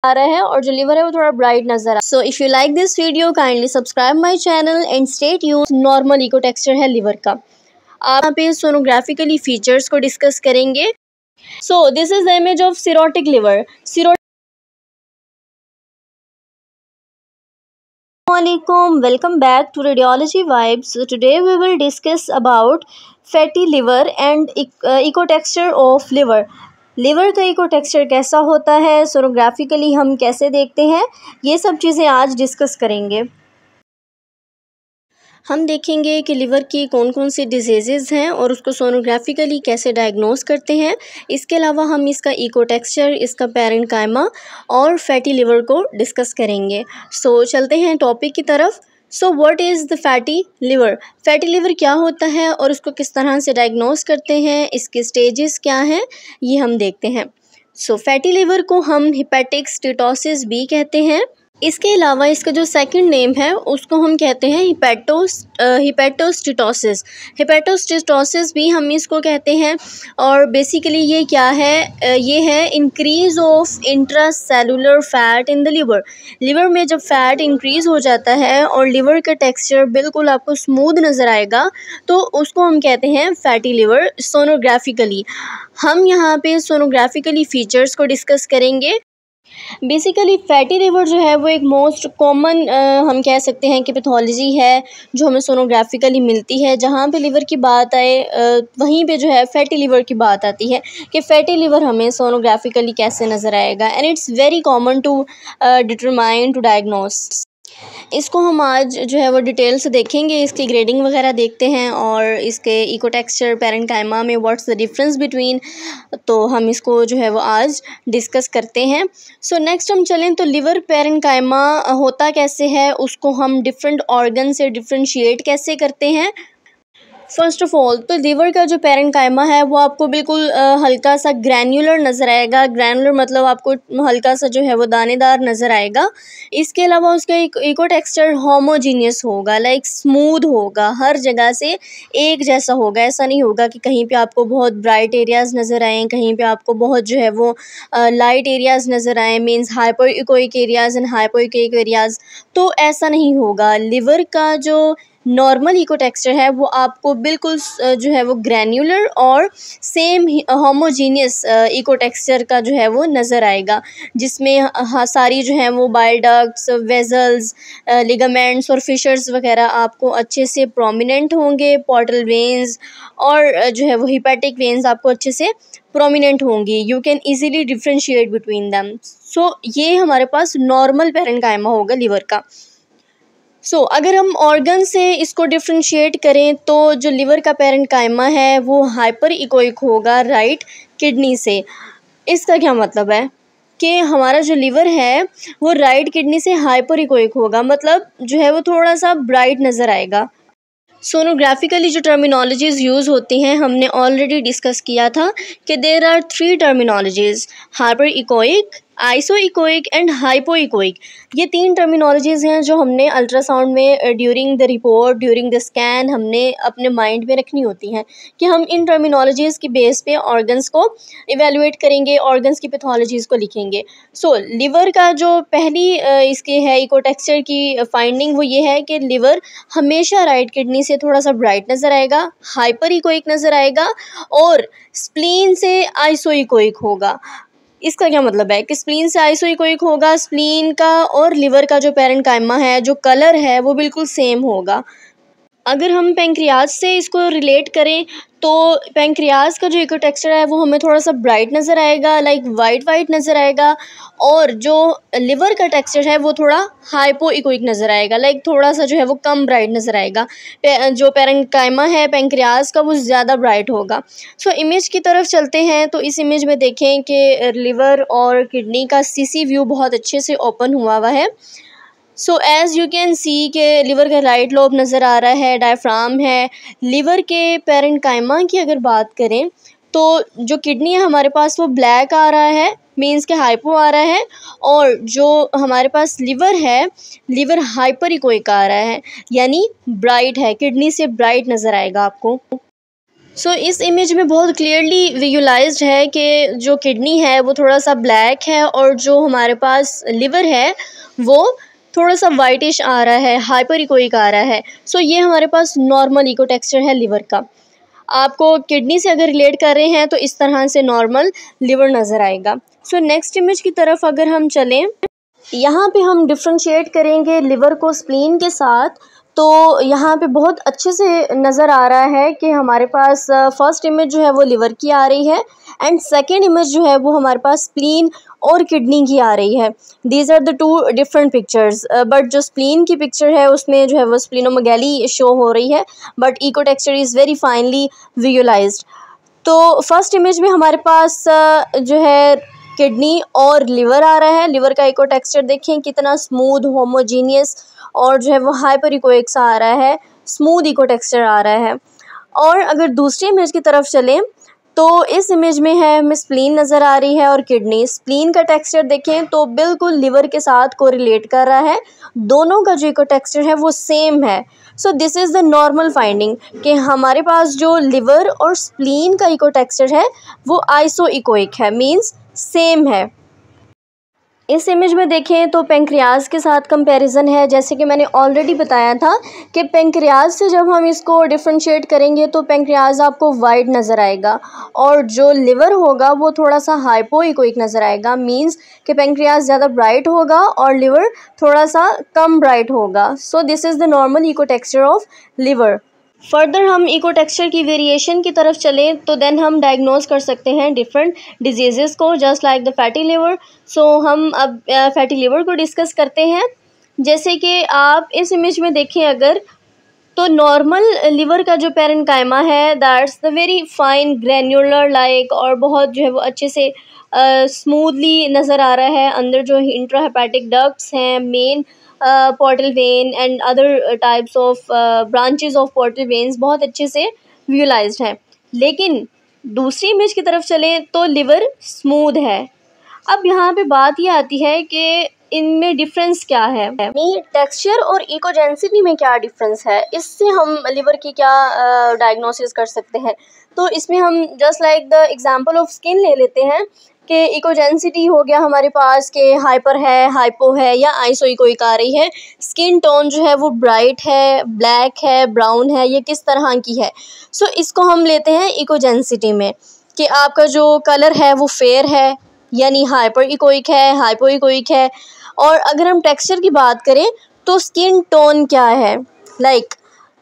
आ रहा है और जो लिवर है वो थोड़ा ब्राइट नजर आ। So if you like this video kindly subscribe my channel and stay tuned. Normal echo texture है लिवर का। आप यहाँ पे सोनोग्राफिकली फीचर्स को डिस्कस करेंगे। So this is the image of cirrhotic liver. Assalamualaikum, welcome back to Radiology Vibes. So today we will discuss about fatty liver and ecotexture of liver. Liver का eco texture कैसा होता है, सोनोग्राफिकली हम कैसे देखते हैं, ये सब चीज़ें आज डिस्कस करेंगे। हम देखेंगे कि लिवर की कौन कौन सी डिजीज़ हैं और उसको सोनोग्राफिकली कैसे डायग्नोस करते हैं। इसके अलावा हम इसका इको टेक्सचर, इसका पैरेन्काइमा और फैटी लिवर को डिस्कस करेंगे। सो चलते हैं टॉपिक की तरफ। So what is the fatty liver? Fatty liver क्या होता है और उसको किस तरह से डायग्नोस करते हैं, इसके स्टेजेस क्या हैं, ये हम देखते हैं। सो फैटी लिवर को हम हिपैटिक स्टेटोसिस भी कहते हैं। इसके अलावा इसका जो सेकंड नेम है उसको हम कहते हैं हिपैटोस्टेटोसिस। हिपैटोस्टेटोसिस भी हम इसको कहते हैं। और बेसिकली ये क्या है, ये है increase of intracellular fat in the liver. Liver में जब फैट इंक्रीज हो जाता है और लिवर का टेक्सचर बिल्कुल आपको स्मूथ नज़र आएगा तो उसको हम कहते हैं फैटी लिवर सोनोग्राफिकली। हम यहाँ पे सोनोग्राफिकली फीचर्स को डिस्कस करेंगे। बेसिकली फैटी लिवर जो है वो एक मोस्ट कॉमन हम कह सकते हैं कि पैथोलॉजी है जो हमें सोनोग्राफिकली मिलती है। जहाँ पे लिवर की बात आए वहीं पे जो है फैटी लिवर की बात आती है कि फैटी लिवर हमें सोनोग्राफिकली कैसे नज़र आएगा। And it's very common to determine to diagnose. इसको हम आज जो है वो डिटेल से देखेंगे, इसकी ग्रेडिंग वगैरह देखते हैं और इसके इको टेक्सचर पैरेन्काइमा में व्हाट्स द डिफरेंस बिटवीन, तो हम इसको जो है वो आज डिस्कस करते हैं। सो नेक्स्ट हम चलें तो लिवर पैरेन्काइमा होता कैसे है, उसको हम डिफरेंट ऑर्गन से डिफ्रेंशिएट कैसे करते हैं। फर्स्ट ऑफ ऑल तो लिवर का जो पैरेन्काइमा है वो आपको बिल्कुल हल्का सा ग्रैन्युलर नज़र आएगा। ग्रैन्युलर मतलब आपको हल्का सा जो है वो दानेदार नज़र आएगा। इसके अलावा उसका इको टेक्सचर होमोजीनियस होगा, लाइक स्मूथ होगा, हर जगह से एक जैसा होगा। ऐसा नहीं होगा कि कहीं पे आपको बहुत ब्राइट एरियाज़ नज़र आएँ, कहीं पे आपको बहुत जो है वो लाइट एरियाज़ नज़र आएँ, means hyper echoic areas and hyper echoic areas, तो ऐसा नहीं होगा। लिवर का जो नॉर्मल इको टेक्सचर है वो आपको बिल्कुल जो है वो ग्रैन्युलर और सेम होमोजीनियस इको टेक्सचर का जो है वो नज़र आएगा, जिसमें सारी जो है वो बाइल डक्ट्स, वेजल्स, लिगामेंट्स और फिशर्स वगैरह आपको अच्छे से प्रोमिनेंट होंगे। पोर्टल वेन्स और जो है वो हिपैटिक वेन्स आपको अच्छे से प्रोमिनेंट होंगी। You can easily differentiate between them. So ये हमारे पास नॉर्मल पैरेन्काइमा होगा लिवर का। अगर हम ऑर्गन से इसको डिफ्रेंशिएट करें तो जो लिवर का पैरेन्काइमा है वो हाइपर इकोइक होगा राइट किडनी से। इसका क्या मतलब है कि हमारा जो लिवर है वो राइट किडनी से हाइपर इकोइक होगा, मतलब जो है वो थोड़ा सा ब्राइट नज़र आएगा। सोनोग्राफिकली जो टर्मिनोलॉजीज़ यूज़ होती हैं हमने ऑलरेडी डिस्कस किया था कि there are 3 terminologies, hyper echoic, iso echoic and hypo echoic. ये 3 टर्मिनोलॉजीज़ हैं जो हमने अल्ट्रासाउंड में during the report, during the scan हमने अपने माइंड में रखनी होती हैं कि हम इन टर्मिनोलॉजीज़ की बेस पे ऑर्गन्स को इवेलुएट करेंगे, ऑर्गन्स की पैथोलॉजीज़ को लिखेंगे। लिवर का जो पहली इसके है इको टेक्सचर की फाइंडिंग वो ये है कि लिवर हमेशा राइट किडनी से थोड़ा सा ब्राइट नज़र आएगा, हाइपर इकोइक नज़र आएगा और स्प्लीन से आइसो इकोइक होगा। इसका क्या मतलब है कि स्प्लीन से आइसो इकोइक होगा, स्प्लीन का और लिवर का जो पैरेन्काइमा है जो कलर है वो बिल्कुल सेम होगा। अगर हम पैंक्रियाज से इसको रिलेट करें तो पैंक्रियाज का जो इको टेक्सचर है वो हमें थोड़ा सा ब्राइट नज़र आएगा, लाइक वाइट नज़र आएगा, और जो लिवर का टेक्सचर है वो थोड़ा हाइपो इकोइक नज़र आएगा, लाइक थोड़ा सा जो है वो कम ब्राइट नज़र आएगा। जो पैरेन्काइमा है पैंक्रियाज का वो ज़्यादा ब्राइट होगा। इमेज की तरफ चलते हैं तो इस इमेज में देखें कि लिवर और किडनी का सीसी व्यू बहुत अच्छे से ओपन हुआ है। एज़ यू कैन सी के लिवर का राइट लोब नज़र आ रहा है, डायफ्राम है। लिवर के पैरेन्काइमा की अगर बात करें तो जो किडनी है हमारे पास वो ब्लैक आ रहा है, मीन्स के हाइपो आ रहा है, और जो हमारे पास लिवर है, लिवर हाइपर इकोइक आ रहा है, यानी ब्राइट है, किडनी से ब्राइट नज़र आएगा आपको। सो इस इमेज में बहुत क्लियरली विजुलाइज्ड है कि जो किडनी है वो थोड़ा सा ब्लैक है और जो हमारे पास लिवर है वो थोड़ा सा वाइटिश आ रहा है, हाइपर इकोइक आ रहा है। सो ये हमारे पास नॉर्मल इको टेक्सचर है लिवर का। आपको किडनी से अगर रिलेट कर रहे हैं तो इस तरह से नॉर्मल लिवर नज़र आएगा। सो नेक्स्ट इमेज की तरफ अगर हम चलें, यहाँ पे हम डिफ्रेंशिएट करेंगे लिवर को स्प्लीन के साथ। तो यहाँ पे बहुत अच्छे से नज़र आ रहा है कि हमारे पास फर्स्ट इमेज जो है वो लिवर की आ रही है एंड सेकेंड इमेज जो है वो हमारे पास स्प्लीन और किडनी की आ रही है। These are the two different pictures, but जो स्प्लीन की पिक्चर है उसमें जो है वो स्प्लीनोमेगाली शो हो रही है, but echo texture is very finely visualised. तो फर्स्ट इमेज में हमारे पास जो है किडनी और लिवर आ रहा है। लिवर का इको टेक्सचर देखें कितना स्मूथ, होमोजीनियस और जो है वो हाइपर इकोइक सा आ रहा है, स्मूथ इको टेक्सचर आ रहा है। और अगर दूसरी इमेज की तरफ चलें तो इस इमेज में है हमें स्प्लीन नज़र आ रही है और किडनी। स्प्लीन का टेक्सचर देखें तो बिल्कुल लिवर के साथ कोरिलेट कर रहा है, दोनों का जो इको टेक्सचर है वो सेम है। So this is the normal finding कि हमारे पास जो लिवर और स्प्लीन का इको टेक्सचर है वो आइसो इकोइक है, मीन्स सेम है। इस इमेज में देखें तो पेंक्रियाज के साथ कंपैरिजन है। जैसे कि मैंने ऑलरेडी बताया था कि पेंक्रियाज से जब हम इसको डिफ्रेंशिएट करेंगे तो पेंक्रियाज आपको वाइट नज़र आएगा और जो लिवर होगा वो थोड़ा सा हाइपोइकोइक नज़र आएगा, मींस कि पेंक्रियाज ज़्यादा ब्राइट होगा और लिवर थोड़ा सा कम ब्राइट होगा। So this is the normal echo texture of liver. Further हम इको टेक्सचर की वेरिएशन की तरफ चलें तो देन हम डायग्नोज कर सकते हैं डिफरेंट डिजीज़ को, just like the fatty liver. So हम अब फैटी लिवर को डिस्कस करते हैं। जैसे कि आप इस इमेज में देखें अगर, तो नॉर्मल लिवर का जो पेरेन्काइमा है that's the very fine granular like और बहुत जो है वो अच्छे से स्मूथली नज़र आ रहा है। अंदर जो इंट्राहेपेटिक डक्ट्स हैं, main portal vein and other types of branches of portal veins बहुत अच्छे से विजुलाइज्ड हैं। लेकिन दूसरी इमेज की तरफ चलें तो लिवर स्मूथ है। अब यहाँ पे बात ये आती है कि इनमें डिफरेंस क्या है, टेक्सचर और इकोजेंसिटी में क्या डिफरेंस है, इससे हम लिवर की क्या डायग्नोसिस कर सकते हैं। तो इसमें हम just like the example of skin ले लेते हैं कि इकोजेंसिटी हो गया हमारे पास के हाइपर है, हाइपो है या आइसोइकोइक आ रही है। स्किन टोन जो है वो ब्राइट है, ब्लैक है, ब्राउन है, ये किस तरह की है। सो इसको हम लेते हैं इकोजेंसिटी में कि आपका जो कलर है वो फेयर है यानी हाइपर इकोइक है, हाइपो इकोइक है। और अगर हम टेक्सचर की बात करें तो स्किन टोन क्या है, लाइक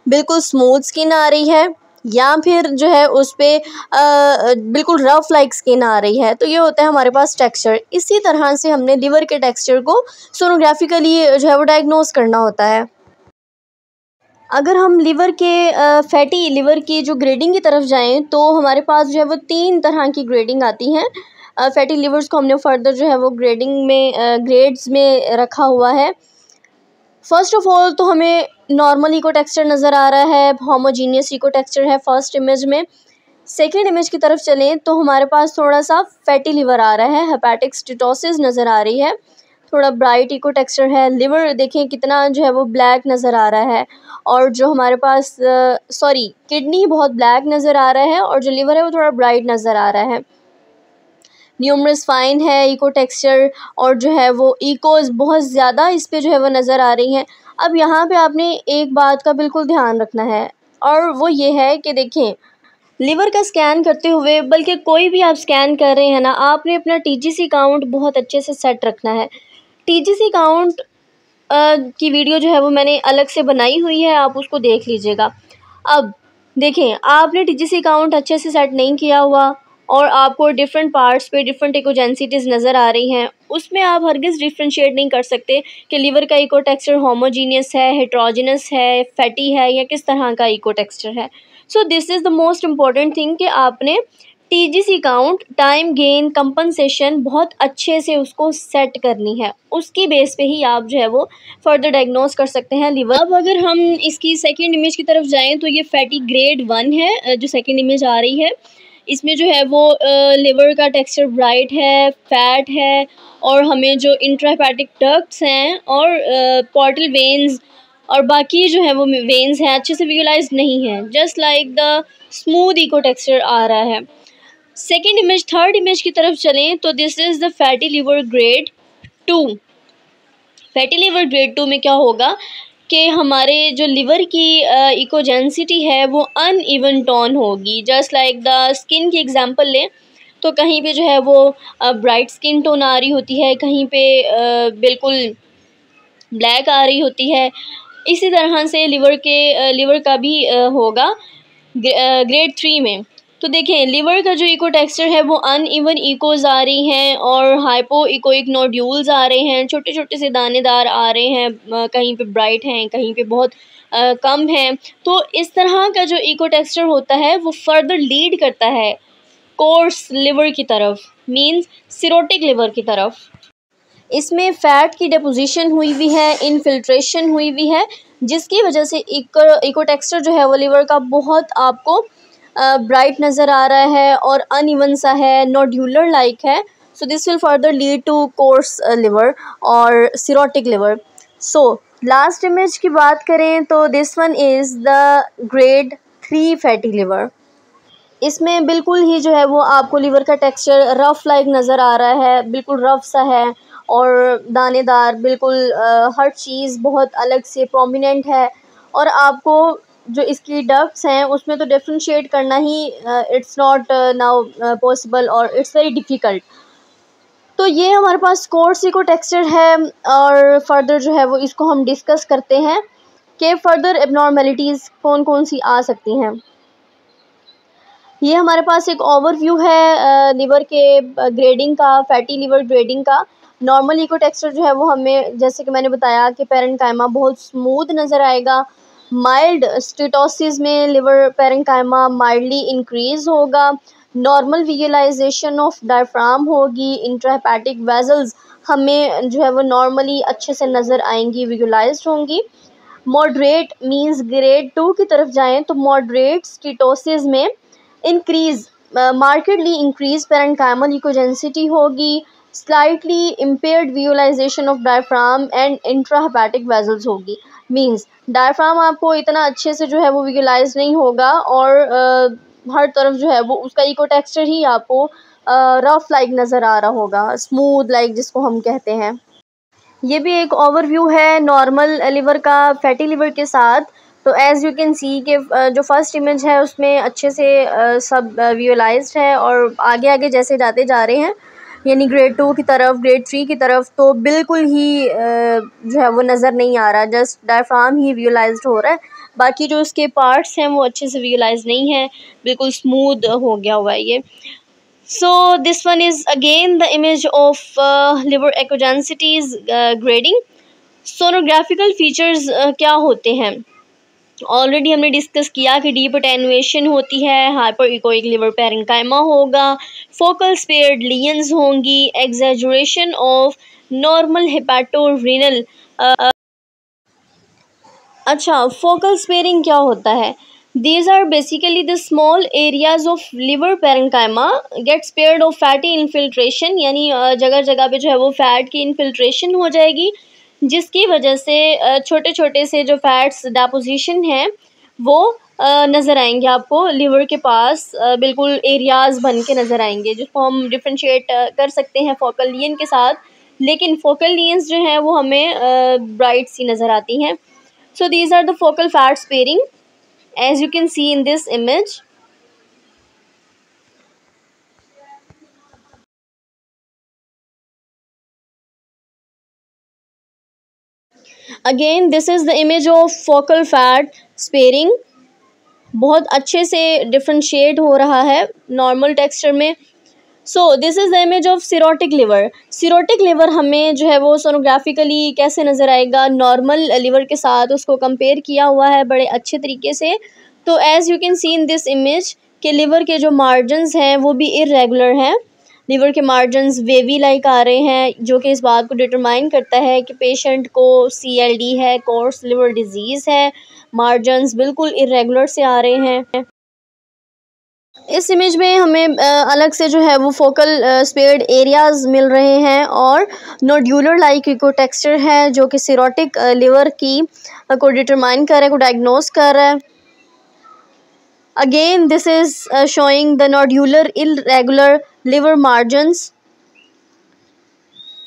बिल्कुल स्मूथ स्किन आ रही है या फिर जो है उस पर बिल्कुल रफ लाइक स्किन आ रही है। तो ये होता है हमारे पास टेक्सचर। इसी तरह से हमने लिवर के टेक्सचर को सोनोग्राफिकली जो है वो डायग्नोस करना होता है। अगर हम लिवर के फैटी लिवर की जो ग्रेडिंग की तरफ जाएं तो हमारे पास जो है वो 3 तरह की ग्रेडिंग आती हैं। फैटी लिवर्स को हमने फर्दर जो है वो ग्रेडिंग में ग्रेड्स में रखा हुआ है। फर्स्ट ऑफ ऑल तो हमें नॉर्मल इको टेक्सचर नज़र आ रहा है, होमोजीनियस इको टेक्सचर है फर्स्ट इमेज में। सेकेंड इमेज की तरफ चलें तो हमारे पास थोड़ा सा फैटी लिवर आ रहा है, हेपेटिक स्टेटोसिस नज़र आ रही है, थोड़ा ब्राइट इको टेक्सचर है। लिवर देखें कितना जो है वो ब्लैक नज़र आ रहा है और जो हमारे पास किडनी बहुत ब्लैक नज़र आ रहा है और जो लिवर है वो थोड़ा ब्राइट नज़र आ रहा है। न्यूमरस फाइन है इको टेक्सचर और जो है वो इकोज बहुत ज़्यादा इस पे जो है वो नज़र आ रही हैं। अब यहाँ पे आपने एक बात का बिल्कुल ध्यान रखना है और वो ये है कि देखें लिवर का स्कैन करते हुए, बल्कि कोई भी आप स्कैन कर रहे हैं ना, आपने अपना टीजीसी काउंट बहुत अच्छे से सेट रखना है। टीजीसी काउंट की वीडियो जो है वो मैंने अलग से बनाई हुई है, आप उसको देख लीजिएगा। अब देखें आपने टीजीसी काउंट अच्छे से सेट नहीं किया हुआ और आपको डिफरेंट पार्ट्स पे डिफरेंट इकोजेंसिटीज़ नज़र आ रही हैं, उसमें आप हरगिज़ डिफ्रेंशिएट नहीं कर सकते कि लिवर का इको टेक्सचर होमोजीनियस है, हेट्रोजिनस है, फैटी है या किस तरह का इको टेक्सचर है। So this is the most important thing कि आपने TGC count, time gain, compensation बहुत अच्छे से उसको सेट करनी है, उसकी बेस पे ही आप जो है वो फर्दर डायग्नोस कर सकते हैं लिवर। अब अगर हम इसकी सेकंड इमेज की तरफ जाएं तो ये फैटी ग्रेड 1 है जो सेकंड इमेज आ रही है। इसमें जो है वो लिवर का टेक्सचर ब्राइट है, फैट है और हमें जो इंट्राहेपेटिक डक्ट्स हैं और पोर्टल वेन्स और बाकी जो है वो वेन्स हैं अच्छे से विजुलाइज नहीं है, just like the smooth echo texture आ रहा है। सेकेंड इमेज, थर्ड इमेज की तरफ चलें तो this is the fatty liver grade 2। Fatty liver grade 2 में क्या होगा कि हमारे जो लिवर की इकोजेंसिटी है वो अनइवन टोन होगी। जस्ट लाइक द स्किन की एग्जांपल लें तो कहीं पे जो है वो ब्राइट स्किन टोन आ रही होती है, कहीं पे बिल्कुल ब्लैक आ रही होती है। इसी तरह से लिवर का भी होगा ग्रेड 3 में। तो देखें लिवर का जो इको टेक्सचर है वो अनइवन इकोज आ रही हैं और हाइपो इकोइक नोड्यूल्स आ रहे हैं, छोटे छोटे से दानेदार आ रहे हैं, कहीं पे ब्राइट हैं कहीं पे बहुत कम हैं। तो इस तरह का जो इको टेक्सचर होता है वो फर्दर लीड करता है कोर्स लिवर की तरफ, मींस सिरोटिक लिवर की तरफ। इसमें फ़ैट की डिपोजिशन हुई हुई है, इनफिल्ट्रेशन हुई हुई है, जिसकी वजह से इको टेक्सचर जो है वो लिवर का बहुत आपको ब्राइट नज़र आ रहा है और अनइवन सा है, नोड्यूलर लाइक है। So this will further lead to coarse liver और cirrhotic liver. So last image की बात करें तो this one is the grade 3 fatty liver. इसमें बिल्कुल ही जो है वो आपको लिवर का टेक्सचर रफ़ लाइक नज़र आ रहा है, बिल्कुल रफ़ सा है और दानेदार, बिल्कुल हर चीज़ बहुत अलग से प्रोमिनेंट है। और आपको जो इसकी डक्ट्स हैं उसमें तो डिफरेंशिएट करना ही इट्स नॉट नाउ पॉसिबल और इट्स वेरी डिफ़िकल्ट। तो ये हमारे पास कोर्स इको टेक्सचर है और फर्दर जो है वो इसको हम डिस्कस करते हैं कि फ़र्दर एबनॉर्मेलिटीज़ कौन कौन सी आ सकती हैं। ये हमारे पास एक ओवरव्यू है लिवर के ग्रेडिंग का, फैटी लिवर ग्रेडिंग का। नॉर्मल इको टेक्सचर जो है वो हमें, जैसे कि मैंने बताया कि पैरेन्काइमा बहुत स्मूथ नज़र आएगा। माइल्ड स्टेटोसिस में लिवर पैरेन्काइमा माइल्डली इंक्रीज़ होगा। नॉर्मल विजुअलाइजेशन ऑफ डायफ्राम होगी। इंट्राहेपेटिक वेजल्स हमें जो है वो नॉर्मली अच्छे से नज़र आएंगी, विजुअलाइज्ड होंगी। मॉडरेट मींस ग्रेड 2 की तरफ जाएं तो मॉडरेट स्टेटोसिस में increase markedly increase parenchymal echogenicity होगी। Slightly impaired visualisation of diaphragm and intrahepatic vessels होगी। मींस डायफ्राम आपको इतना अच्छे से जो है वो विजुअलाइज नहीं होगा और हर तरफ जो है वो उसका इको टेक्सचर ही आपको रफ लाइक नज़र आ रहा होगा, स्मूथ लाइक जिसको हम कहते हैं। ये भी एक ओवरव्यू है नॉर्मल लिवर का फैटी लिवर के साथ। तो एज़ यू कैन सी कि जो फर्स्ट इमेज है उसमें अच्छे से सब विजुअलाइज्ड है और आगे आगे जैसे जाते जा रहे हैं यानी ग्रेड 2 की तरफ, ग्रेड 3 की तरफ, तो बिल्कुल ही जो है वो नज़र नहीं आ रहा, जस्ट डायफ्राम ही विजुअलाइज्ड हो रहा है। बाकी जो उसके पार्ट्स हैं वो अच्छे से विजुअलाइज नहीं है, बिल्कुल स्मूथ हो गया हुआ है ये। So this one is again the image of liver echogencities grading. Sonographical features क्या होते हैं? ऑलरेडी हमने डिस्कस किया कि डीप अटेनुएशन होती है, हाइपर इकोइक लिवर पैरेन्काइमा होगा, फोकल स्पेयर्ड लीजन्स होंगी, एग्जैजुरेशन ऑफ नॉर्मल हेपेटोरेनल। अच्छा, फोकल स्पेयरिंग क्या होता है? These are basically the small areas of liver parenchyma get spared of fatty infiltration, यानी जगह जगह पे जो है वो फैट की इन्फिल्ट्रेशन हो जाएगी, जिसकी वजह से छोटे छोटे से जो फैट्स डेपोजिशन हैं वो नज़र आएंगे आपको लिवर के पास, बिल्कुल एरियाज़ बन के नज़र आएंगे, जिसको हम डिफ्रेंशिएट कर सकते हैं फोकल लियन के साथ। लेकिन फोकल लियंस जो हैं वो हमें ब्राइट सी नज़र आती हैं। So these are the focal fat sparing as you can see in this image. Again this is the image of focal fat sparing. बहुत अच्छे से डिफ्रेंशिएट हो रहा है नॉर्मल टेक्सचर में। सो this is the image of cirrhotic liver. Cirrhotic liver हमें जो है वो सोनोग्राफिकली कैसे नज़र आएगा, नॉर्मल लिवर के साथ उसको कंपेयर किया हुआ है बड़े अच्छे तरीके से। तो as you can see in this image के लिवर के जो मार्जिन्स हैं वो भी इरेगुलर हैं। लिवर के मार्जिन्स वेवी लाइक आ रहे हैं, जो कि इस बात को डिटरमाइन करता है कि पेशेंट को CLD है, कोर्स लिवर डिजीज़ है। मार्जिन्स बिल्कुल इरेगुलर से आ रहे हैं। इस इमेज में हमें अलग से जो है वो फोकल स्पेयर्ड एरियाज मिल रहे हैं और नोड्यूलर लाइक इको टेक्सचर है जो कि सिरोटिक लिवर की को डिटरमाइन कर रहा है, को डायग्नोस कर रहा है। Again this is showing the nodular irregular liver margins.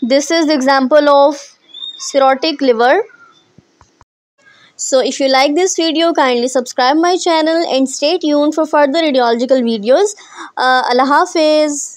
This is the example of cirrhotic liver. So if you like this video, kindly subscribe my channel and stay tuned for further radiological videos. Allah Hafiz.